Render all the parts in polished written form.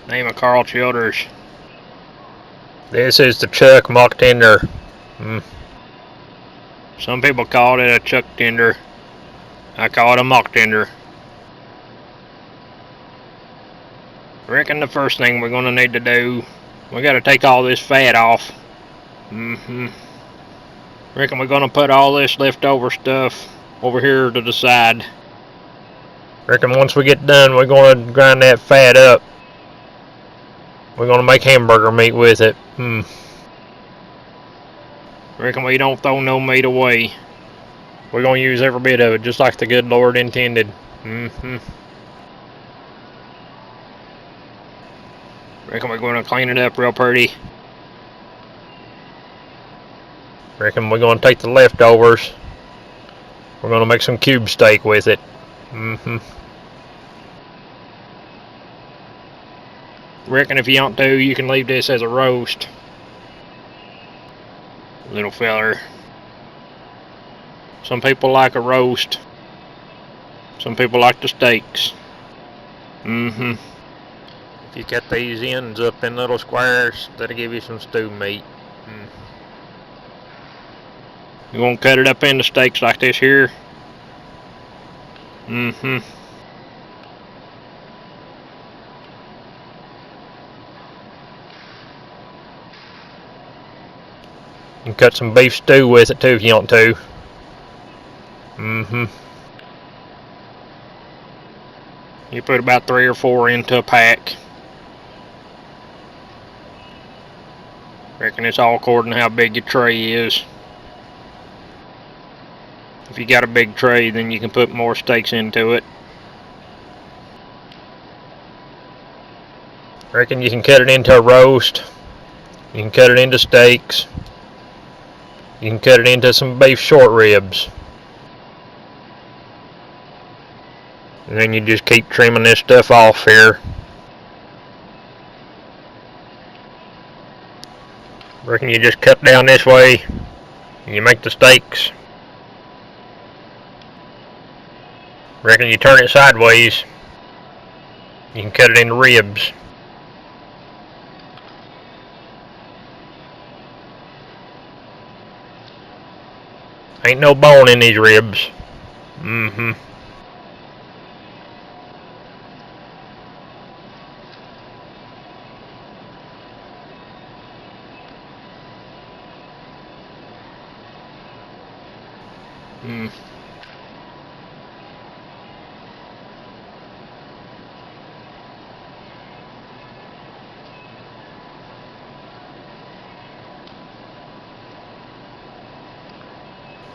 Name of Karl Childers. This is the chuck mock tender. Some people call it a chuck tender. I call it a mock tender. Reckon the first thing we're gonna need to do, we gotta take all this fat off. Reckon we're gonna put all this leftover stuff over here to the side. Reckon once we get done, we're gonna grind that fat up. We're gonna make hamburger meat with it. Reckon we don't throw no meat away. We're gonna use every bit of it, just like the good Lord intended. Reckon we're gonna clean it up real pretty. Reckon we're gonna take the leftovers. We're gonna make some cube steak with it. Reckon if you want to, you can leave this as a roast. Little feller. Some people like a roast. Some people like the steaks. If you cut these ends up in little squares, that'll give you some stew meat. You want to cut it up into steaks like this here. You can cut some beef stew with it too if you want to. You put about 3 or 4 into a pack. Reckon it's all according to how big your tray is. If you got a big tray, then you can put more steaks into it. Reckon you can cut it into a roast. You can cut it into steaks. You can cut it into some beef short ribs. And then you just keep trimming this stuff off here. Reckon you just cut down this way and you make the steaks. Reckon you turn it sideways. You can cut it into ribs. Ain't no bone in these ribs.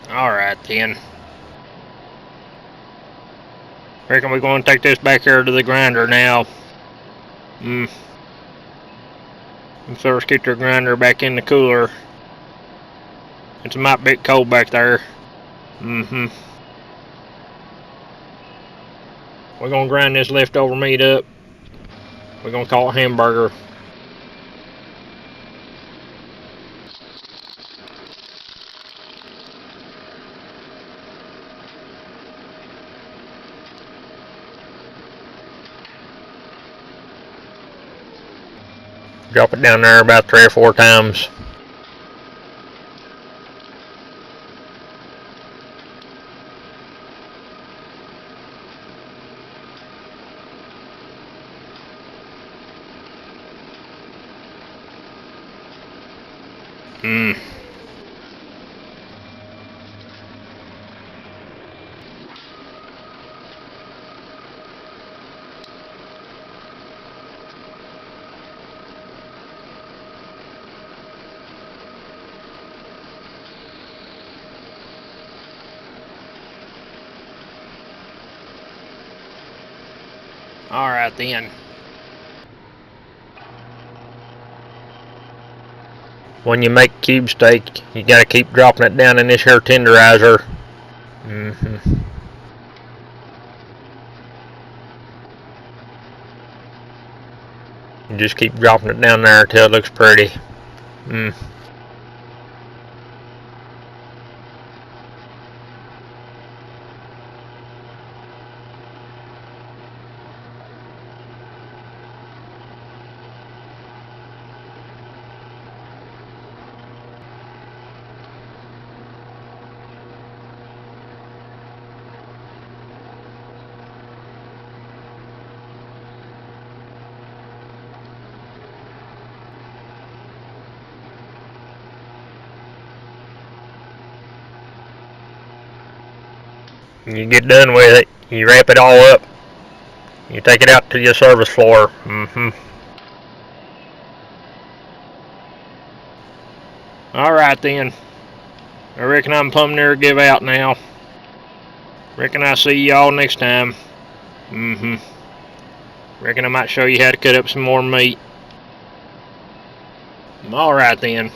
Alright then. Reckon we're going to take this back here to the grinder now. First get your grinder back in the cooler. It's a might bit cold back there. We're gonna grind this leftover meat up. We're gonna call it hamburger. Drop it down there about 3 or 4 times. Alright then. When you make cube steak, you gotta keep dropping it down in this here tenderizer. You just keep dropping it down there until it looks pretty. You get done with it, you wrap it all up, you take it out to your service floor. Alright then. I reckon I'm plumb near to give out now. Reckon I'll see y'all next time. Reckon I might show you how to cut up some more meat. Alright then.